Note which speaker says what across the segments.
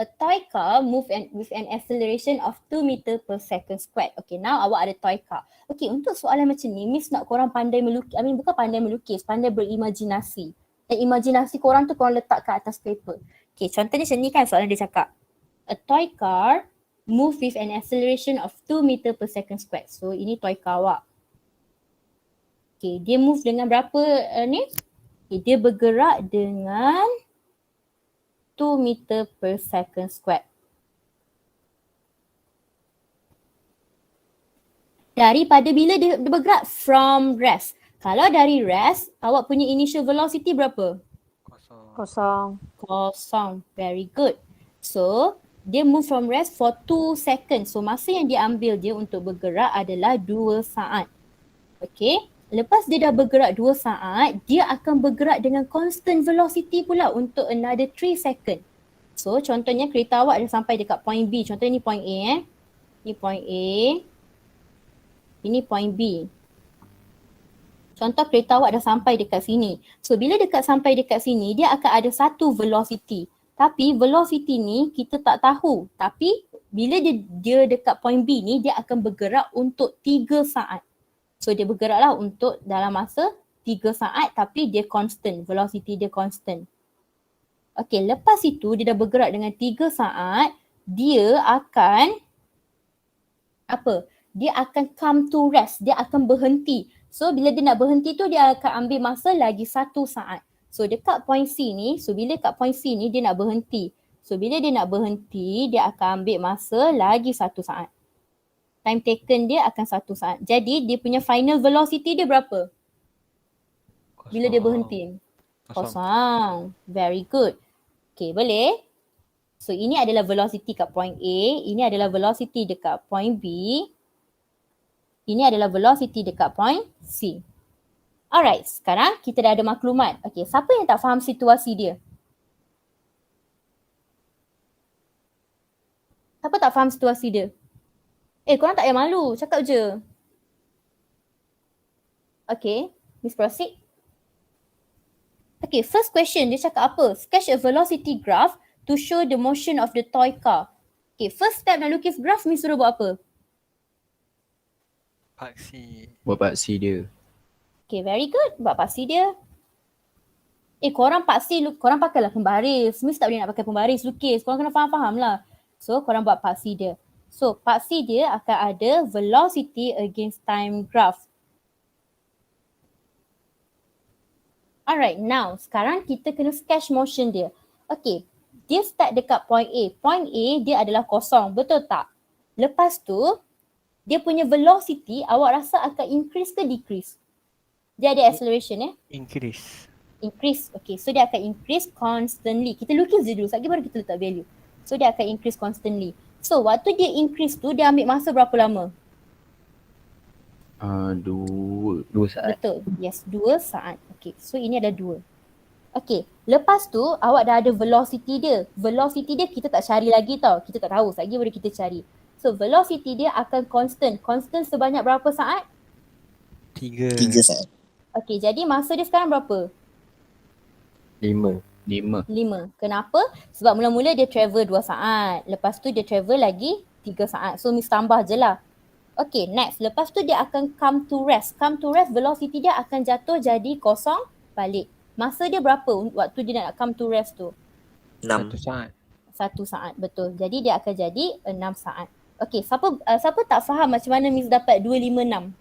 Speaker 1: A toy car with an acceleration of 2 meter per second squared. Okay, now awak ada toy car. Okay, untuk soalan macam ni, Miss nak korang pandai melukis. Bukan pandai melukis, pandai berimajinasi. Dan imajinasi korang tu korang letak kat atas paper. Okay, contohnya macam ni kan soalan dia cakap. A toy car move with an acceleration of 2 meter per second squared. So, ini toy car awak. Okay, dia move dengan berapa ni? Okay, dia bergerak dengan 2 meter per second squared. Daripada bila dia bergerak? From rest. Kalau dari rest, awak punya initial velocity berapa? Kosong. Very good. So, dia move from rest for 2 seconds. So, masa yang dia ambil dia untuk bergerak adalah 2 saat. Okay. Lepas dia dah bergerak 2 saat, dia akan bergerak dengan constant velocity pula untuk another 3 second. So contohnya kereta awak dah sampai dekat point B. Contohnya ni point A Ni point A. Ini point B. Contoh kereta awak dah sampai dekat sini. So bila sampai dekat sini, dia akan ada satu velocity. Tapi velocity ni kita tak tahu. Tapi bila dia dekat point B ni, dia akan bergerak untuk 3 saat. So dia bergeraklah untuk dalam masa 3 saat tapi dia constant, velocity dia constant. Okay, lepas itu dia dah bergerak dengan 3 saat, dia akan Dia akan come to rest, dia akan berhenti. So bila dia nak berhenti tu dia akan ambil masa lagi 1 saat. So dekat point C ni, bila kat point C ni dia nak berhenti. So bila dia nak berhenti, dia akan ambil masa lagi 1 saat. Time taken dia akan 1 saat. Jadi dia punya final velocity dia berapa? Bila dia berhenti? Kosong. Very good. Okay, boleh? So ini adalah velocity kat point A. Ini adalah velocity dekat point B. Ini adalah velocity dekat point C. Alright, sekarang kita dah ada maklumat. Okay, siapa yang tak faham situasi dia? Siapa tak faham situasi dia? Korang tak payah malu, cakap je. Okay, Miss proceed. Okay, first question dia cakap apa? Sketch a velocity graph to show the motion of the toy car. Okay, first step nak lukis graph, Miss suruh buat apa?
Speaker 2: Paksi.
Speaker 3: Buat paksi dia.
Speaker 1: Okay, very good. Buat paksi dia. Korang korang pakailah pembaris. Miss tak boleh nak pakai pembaris lukis. Korang kena faham-faham lah. So, korang buat paksi dia. So, paksi dia akan ada velocity against time graph. Alright, now sekarang kita kena sketch motion dia. Okay, dia start dekat point A. Point A dia adalah kosong, betul tak? Lepas tu, dia punya velocity awak rasa akan increase ke decrease? Dia ada acceleration
Speaker 2: Increase.
Speaker 1: Increase, okay. So dia akan increase constantly. Kita lukis je dulu, sekejap baru kita letak value. So dia akan increase constantly. So waktu dia increase tu, dia ambil masa berapa lama?
Speaker 3: 2 saat.
Speaker 1: Betul, yes, 2 saat. Okay, so ini ada 2. Okay, lepas tu awak dah ada velocity dia. Velocity dia kita tak cari lagi tau. Kita tak tahu, sekejap baru kita cari. So velocity dia akan constant. Constant sebanyak berapa saat?
Speaker 2: 3
Speaker 4: saat.
Speaker 1: Okay, jadi masa dia sekarang berapa?
Speaker 3: 5.
Speaker 1: 5. Kenapa? Sebab mula-mula dia travel 2 saat. Lepas tu dia travel lagi 3 saat. So Miss tambah je lah. Okay, next. Lepas tu dia akan come to rest. Come to rest, velocity dia akan jatuh jadi kosong balik. Masa dia berapa waktu dia nak come to rest tu?
Speaker 4: 6
Speaker 2: saat.
Speaker 1: 1 saat, betul. Jadi dia akan jadi 6 saat. Okay, siapa tak faham macam mana Miss dapat 256?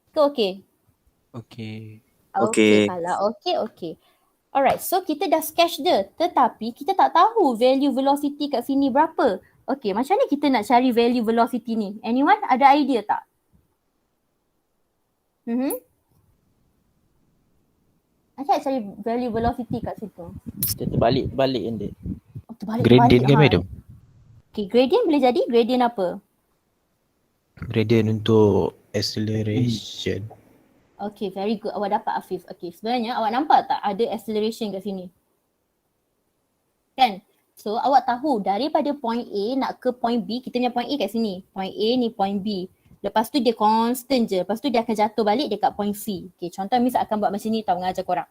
Speaker 1: Ke okay?
Speaker 2: Okay.
Speaker 4: Okay.
Speaker 1: Kalau okay. Alright, so kita dah sketch dia. Tetapi kita tak tahu value velocity kat sini berapa. Okay, macam mana kita nak cari value velocity ni? Anyone ada idea tak? Macam nak cari value velocity kat situ?
Speaker 5: Kita terbalik kan dia.
Speaker 3: Gradient kan madam?
Speaker 1: Okay, gradient boleh jadi gradient apa?
Speaker 3: Gradient untuk acceleration.
Speaker 1: Okay, very good. Awak dapat Afif. Okay, sebenarnya awak nampak tak ada acceleration kat sini? Kan? So, awak tahu daripada point A nak ke point B, kita punya point A kat sini. Point A ni point B. Lepas tu dia constant je. Lepas tu dia akan jatuh balik dekat point C. Okay, contoh Miss akan buat macam ni tau mengajar korang.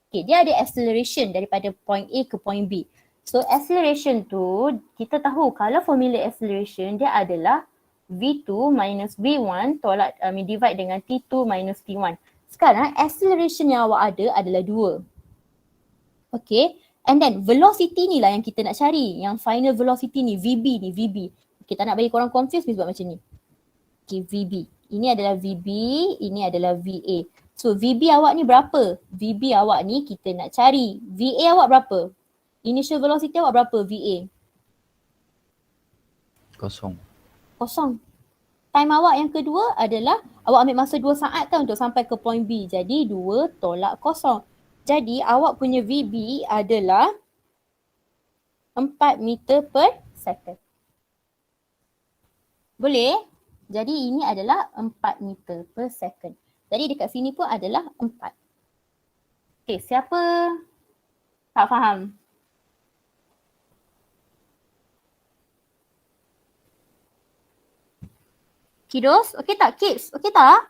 Speaker 1: Okay, dia ada acceleration daripada point A ke point B. So acceleration tu kita tahu kalau formula acceleration dia adalah V2 minus V1 tolak divide dengan T2 minus T1. Sekarang acceleration yang awak ada adalah 2. Okay, and then velocity ni lah yang kita nak cari. Yang final velocity ni, VB ni, VB. Okay, tak nak bagi korang confuse, ni buat macam ni. Okay, VB. Ini adalah VB, ini adalah VA. So VB awak ni berapa? VB awak ni kita nak cari. VA awak berapa? Initial velocity awak berapa VA?
Speaker 3: Kosong.
Speaker 1: Kosong. Time awak yang kedua adalah awak ambil masa 2 saat kan untuk sampai ke point B. Jadi 2 tolak kosong. Jadi awak punya VB adalah 4 meter per second. Boleh? Jadi ini adalah 4 meter per second. Jadi dekat sini pun adalah 4. Okay, siapa tak faham? Kiddos, okey tak? Kids, okey tak?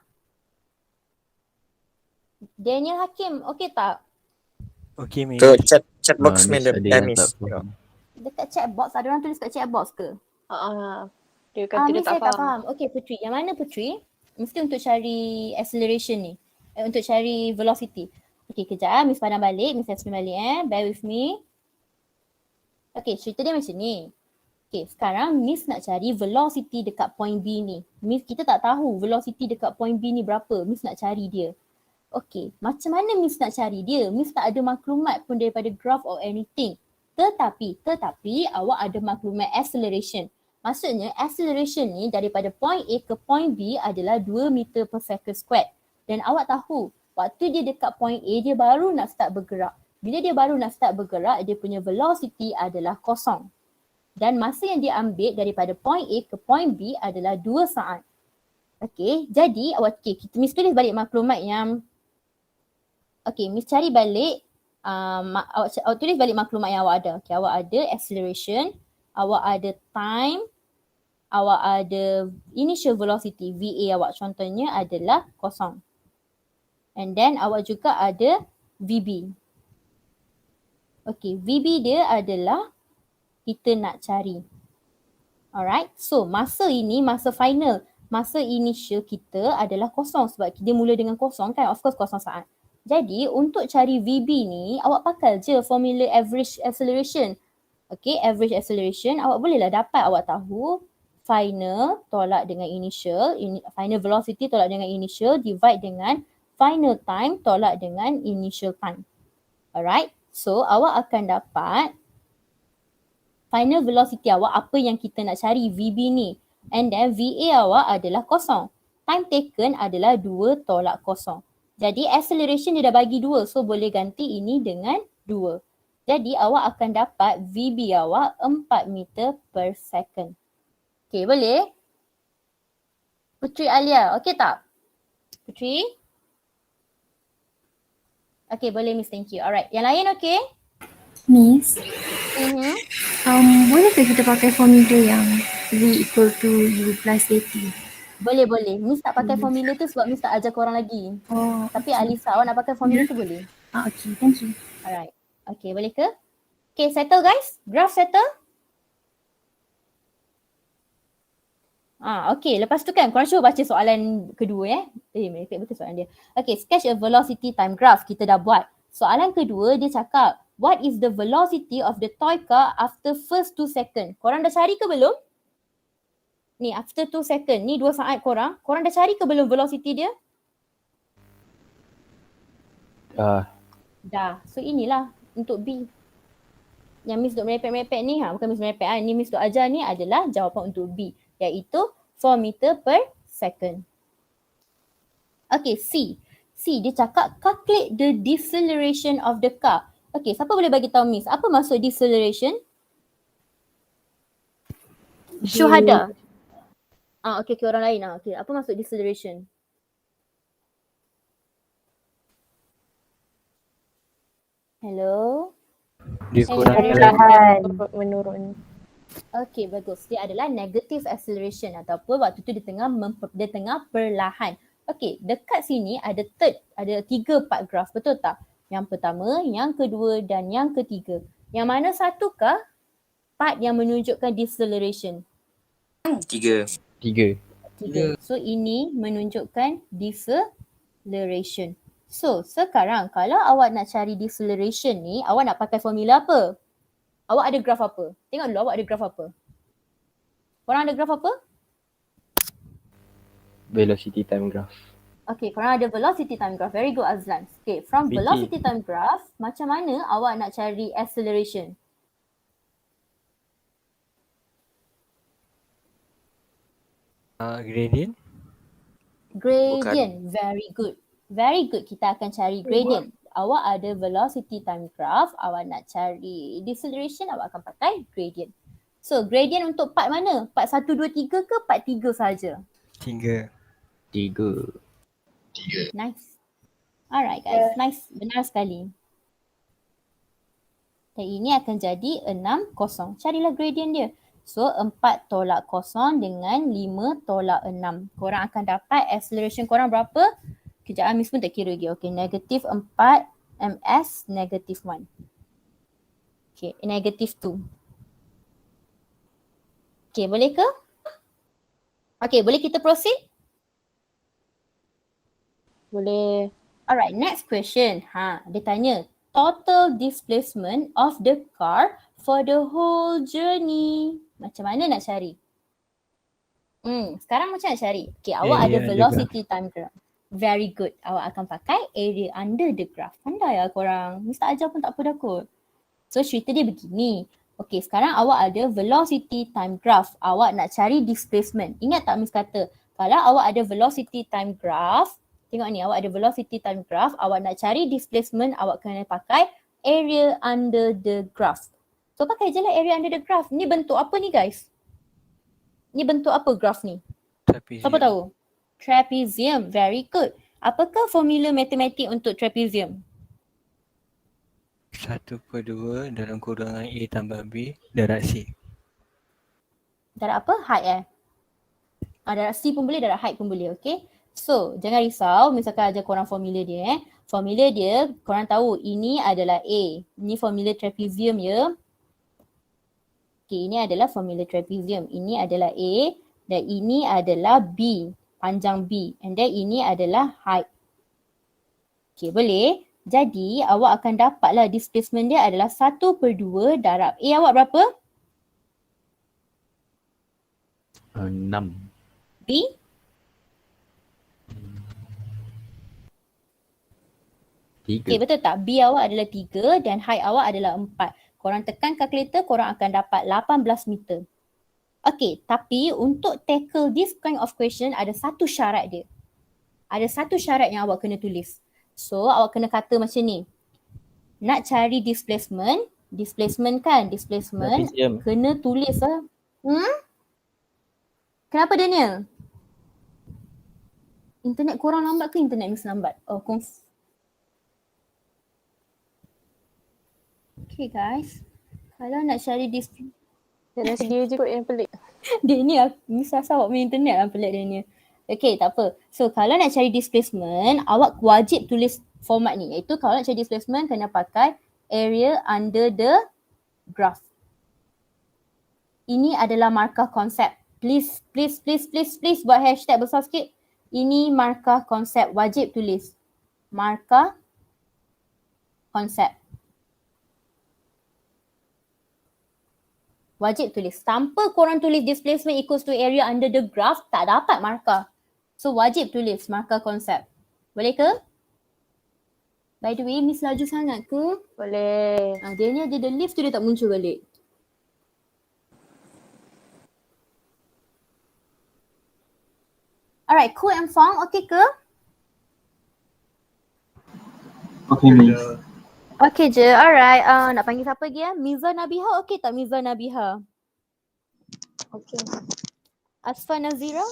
Speaker 1: Daniel Hakim, okey tak?
Speaker 2: Okay, Miss.
Speaker 4: Ke chat box
Speaker 3: Miss
Speaker 4: madam.
Speaker 3: ada yang
Speaker 4: Miss.
Speaker 3: tak faham.
Speaker 1: Dekat chat box, ada orang tulis kat chat box ke?
Speaker 6: Dia kata dia
Speaker 1: Miss
Speaker 6: tak
Speaker 1: saya tak
Speaker 6: faham.
Speaker 1: faham. Okey Putri, yang mana Putri? Mesti untuk cari acceleration ni. Untuk cari velocity. Okey kejap, Miss pandang balik, Miss explain balik bear with me. Okey, cerita dia macam ni. Okey, sekarang Miss nak cari velocity dekat point B ni. Miss kita tak tahu velocity dekat point B ni berapa. Miss nak cari dia. Okey, macam mana Miss nak cari dia? Miss tak ada maklumat pun daripada graph or anything. Tetapi awak ada maklumat acceleration. Maksudnya acceleration ni daripada point A ke point B adalah 2 meter per second squared. Dan awak tahu waktu dia dekat point A dia baru nak start bergerak. Bila dia baru nak start bergerak dia punya velocity adalah kosong. Dan masa yang dia ambil daripada point A ke point B adalah 2 saat. Okey, jadi kita Miss tulis balik maklumat yang Miss cari balik awak tulis balik maklumat yang awak ada. Okey, awak ada acceleration, awak ada time, awak ada initial velocity VA awak contohnya adalah kosong. And then awak juga ada VB. Okey, VB dia adalah kita nak cari. Alright, so masa ini masa final, masa initial kita adalah kosong sebab dia mula dengan kosong kan, of course kosong saat. Jadi untuk cari VB ni awak pakai je formula average acceleration. Okay, average acceleration awak bolehlah dapat, awak tahu final tolak dengan initial, final velocity tolak dengan initial divide dengan final time tolak dengan initial time. Alright, so awak akan dapat final velocity awak apa yang kita nak cari VB ni. And then VA awak adalah kosong. Time taken adalah 2 tolak kosong. Jadi acceleration dia dah bagi 2 so boleh ganti ini dengan 2. Jadi awak akan dapat VB awak 4 meter per second. Okay, boleh? Putri Alia, okay tak? Putri? Okay, boleh Miss, thank you. Alright, yang lain okay?
Speaker 7: Miss,
Speaker 1: Mm-hmm.
Speaker 7: boleh ke kita pakai formula yang V equal to U plus AT?
Speaker 1: Boleh. Miss tak pakai formula tu sebab Miss tak ajar korang lagi.
Speaker 7: Oh,
Speaker 1: Tapi Alisa, awak nak pakai formula tu boleh?
Speaker 7: okay, thank you.
Speaker 1: Alright. Okay, boleh ke? Okay, settle guys? Graph settle? Okay, lepas tu kan korang cuba baca soalan kedua merepek betul soalan dia. Okay, sketch a velocity time graph kita dah buat. Soalan kedua dia cakap, what is the velocity of the toy car after first 2 second? Korang dah cari ke belum? Ni after 2 second, ni 2 saat korang dah cari ke belum velocity dia? Dah. So inilah untuk B. Yang Miss duk merepek-merepek ni, bukan Miss merepek ni Miss duk ajar ni adalah jawapan untuk B, iaitu 4 meter per second. Okay, C. C dia cakap calculate the deceleration of the car. Okay, siapa boleh bagi tahu Miss, apa maksud deceleration? Syuhada. Okay, orang lain. Okay, apa maksud deceleration? Hello?
Speaker 3: Dia kurang
Speaker 6: Menurun.
Speaker 1: Okay, bagus. Dia adalah negative acceleration ataupun waktu tu dia tengah perlahan. Okay, dekat sini ada 3 part graph, betul tak? Yang pertama, yang kedua dan yang ketiga. Yang mana satukah part yang menunjukkan deceleration?
Speaker 2: 3.
Speaker 3: 3.
Speaker 1: Tiga. So ini menunjukkan deceleration. So sekarang kalau awak nak cari deceleration ni, awak nak pakai formula apa? Awak ada graf apa? Tengok dulu awak ada graf apa? Korang ada graf apa?
Speaker 3: Velocity time graph.
Speaker 1: Okay, korang ada velocity time graph. Very good Azlan. Okay, from
Speaker 5: BT.
Speaker 1: velocity time graph, macam mana awak nak cari acceleration?
Speaker 2: Gradient.
Speaker 1: Gradient. Very good. Very good. Kita akan cari gradient. Awak ada velocity time graph, awak nak cari deceleration, awak akan pakai gradient. So, gradient untuk part mana? Part 1, 2, 3 ke part 3 saja?
Speaker 2: 3.
Speaker 3: 3.
Speaker 1: Nice. Alright guys, nice. Benar sekali. Dan ini akan jadi 6, kosong. Carilah gradient dia. So, 4 tolak kosong dengan 5 tolak 6. Korang akan dapat acceleration korang berapa? Kejap Miss pun tak kira lagi. Okay, negatif 4 ms negatif 1. Okay, negatif 2. Okay, boleh ke? Okay, boleh kita proceed?
Speaker 6: Boleh.
Speaker 1: Alright, next question. Dia tanya total displacement of the car for the whole journey. Macam mana nak cari? Sekarang macam nak cari? Okay, awak ada
Speaker 2: Area under
Speaker 1: velocity time graph. Very good. Awak akan pakai area under the graph. Pandai lah korang. Miss tak ajar pun tak apa dah kot. So cerita dia begini. Okay, sekarang awak ada velocity time graph. Awak nak cari displacement. Ingat tak Miss kata? Kalau awak ada velocity time graph, tengok ni, awak ada velocity time graph, awak nak cari displacement, awak kena pakai area under the graph. So pakai je lah area under the graph. Ni bentuk apa ni guys? Ni bentuk apa graph ni?
Speaker 2: Trapezium.
Speaker 1: Siapa tahu? Trapezium. Very good. Apakah formula matematik untuk trapezium?
Speaker 2: 1/2 dalam kurungan A tambah B darab C.
Speaker 1: Darab apa? Height darab C pun boleh, darab height pun boleh. Okay. So, jangan risau. Misalkan ajar korang formula dia. Formula dia, korang tahu ini adalah A. Ini formula trapezium ya. Okay, ini adalah formula trapezium. Ini adalah A dan ini adalah B. Panjang B. And then ini adalah height. Okay, boleh. Jadi, awak akan dapatlah displacement dia adalah 1/2 darab A awak berapa?
Speaker 3: 6.
Speaker 1: B? Okay,
Speaker 3: 3.
Speaker 1: betul tak? B awak adalah 3 dan height awak adalah 4. Korang tekan kalkulator, korang akan dapat 18 meter. Okay, tapi untuk tackle this kind of question ada satu syarat dia. Ada satu syarat yang awak kena tulis. So, awak kena kata macam ni. Nak cari displacement kan? Displacement
Speaker 5: Trapezium.
Speaker 1: kena tulis lah. Kenapa Daniel? Internet korang lambat ke internet Miss lambat? Oh, Okay guys. Kalau nak cari displacement.
Speaker 6: Jangan dia je kot yang pelik.
Speaker 1: Dia ni Miss rasa awak main internet lah pelik dia ni. Okay, tak apa. So kalau nak cari displacement, awak wajib tulis format ni. Iaitu kalau nak cari displacement kena pakai area under the graph. Ini adalah markah konsep. Please buat hashtag besar sikit. Ini markah konsep. Wajib tulis. Markah konsep. Wajib tulis. Tanpa korang tulis displacement equals to area under the graph, tak dapat markah. So wajib tulis markah konsep. Boleh ke? By the way, Miss laju sangat ke?
Speaker 6: Boleh.
Speaker 1: Dia ni ada the lift tu dia tak muncul balik. Alright, Ku and Fong, okay ke?
Speaker 4: Okay, Miss.
Speaker 1: Okay je, alright. Nak panggil siapa lagi ya? Miza Nabiha, okay tak Miza Nabiha?
Speaker 6: Okay.
Speaker 1: Asfa Nazira?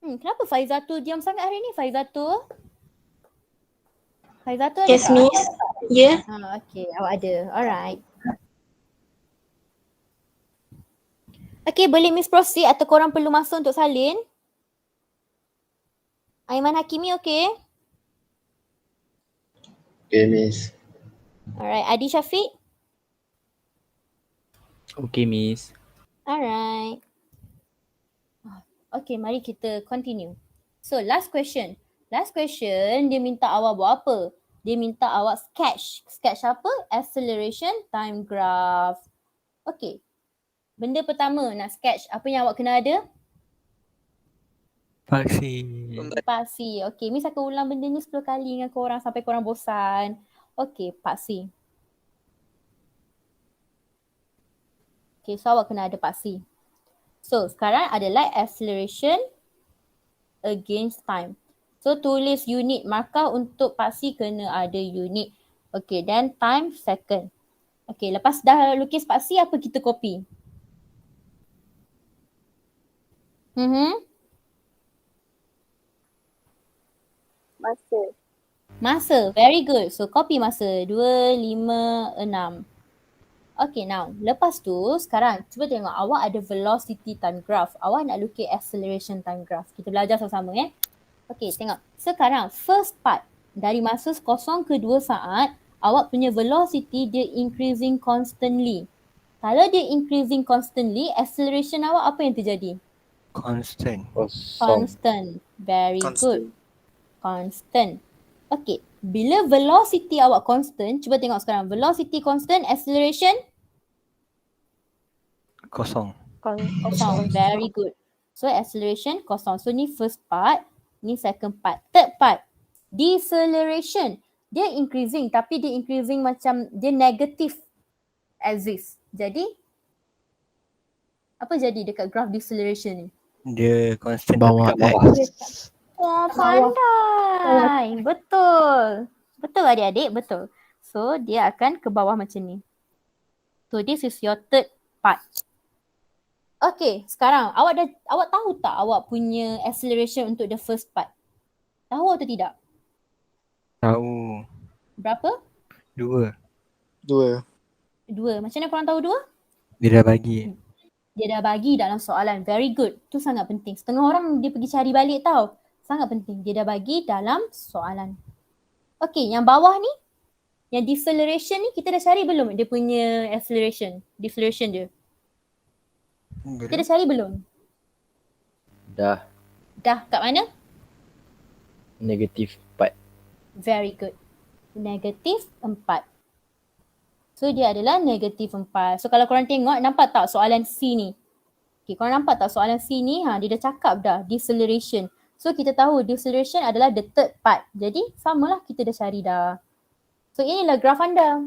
Speaker 1: Kenapa Faizatul diam sangat hari ni Faizatul? Faizatul ada
Speaker 7: Yes,
Speaker 1: tak?
Speaker 7: Miss. Ya.
Speaker 1: Okay, awak ada. Alright. Okay, boleh Miss proceed atau korang perlu masa untuk salin? Aiman Hakimi okay?
Speaker 4: Okay, Miss.
Speaker 1: Alright, Adi Syafiq.
Speaker 3: Okay, Miss.
Speaker 1: Alright. Okay, mari kita continue. So last question. Last question dia minta awak buat apa? Dia minta awak sketch. Sketch apa? Acceleration time graph. Okay. Benda pertama nak sketch. Apa yang awak kena ada?
Speaker 2: Paksi.
Speaker 1: Paksi. Okay, Miss akan ulang benda ni 10 kali dengan korang sampai korang bosan. Okay, paksi. Okay, so awak kena ada paksi. So, sekarang adalah acceleration against time. So, tulis unit. Markah untuk paksi kena ada unit. Okay, then time second. Okay, lepas dah lukis paksi, apa kita copy?
Speaker 6: Masa.
Speaker 1: Masa. Very good. So, copy masa. 2, 5, 6. Okay, now. Lepas tu, sekarang cuba tengok awak ada velocity time graph. Awak nak lukis acceleration time graph. Kita belajar sama-sama Okay, tengok. Sekarang, first part. Dari masa 0 ke 2 saat, awak punya velocity dia increasing constantly. Kalau dia increasing constantly, acceleration awak apa yang terjadi?
Speaker 2: Constant.
Speaker 1: Constant. Very good. Constant. Okay. Bila velocity awak constant, cuba tengok sekarang. Velocity constant, acceleration?
Speaker 2: Kosong.
Speaker 1: Kosong. Very good. So acceleration kosong. So ni first part, ni second part. Third part, deceleration. Dia increasing tapi dia increasing macam dia negative axis. Jadi, apa jadi dekat graph deceleration ni?
Speaker 2: Dia constant
Speaker 3: Bawah
Speaker 2: tapi kat bawah.
Speaker 1: Oh, pandai. Betul. Betul adik-adik, betul. So, dia akan ke bawah macam ni. So, this is your third part. Okay, sekarang awak tahu tak awak punya acceleration untuk the first part? Tahu atau tidak?
Speaker 2: Tahu.
Speaker 1: Berapa?
Speaker 2: 2.
Speaker 4: 2.
Speaker 1: 2. Macam mana korang tahu 2?
Speaker 2: Dia dah bagi.
Speaker 1: Dia dah bagi dalam soalan. Very good. Tu sangat penting. Setengah orang dia pergi cari balik tau. Sangat penting. Dia dah bagi dalam soalan. Okay, yang bawah ni, yang deceleration ni kita dah cari belum dia punya acceleration, deceleration dia? Kita dah cari belum?
Speaker 3: Dah.
Speaker 1: Dah kat mana?
Speaker 3: Negatif 4.
Speaker 1: Very good. Negatif 4. So dia adalah negatif 4. So kalau korang tengok, nampak tak soalan C ni? Okay, korang nampak tak soalan C ni? Dia dah cakap dah, deceleration. So kita tahu deceleration adalah the third part. Jadi samalah kita dah cari dah. So inilah graf anda.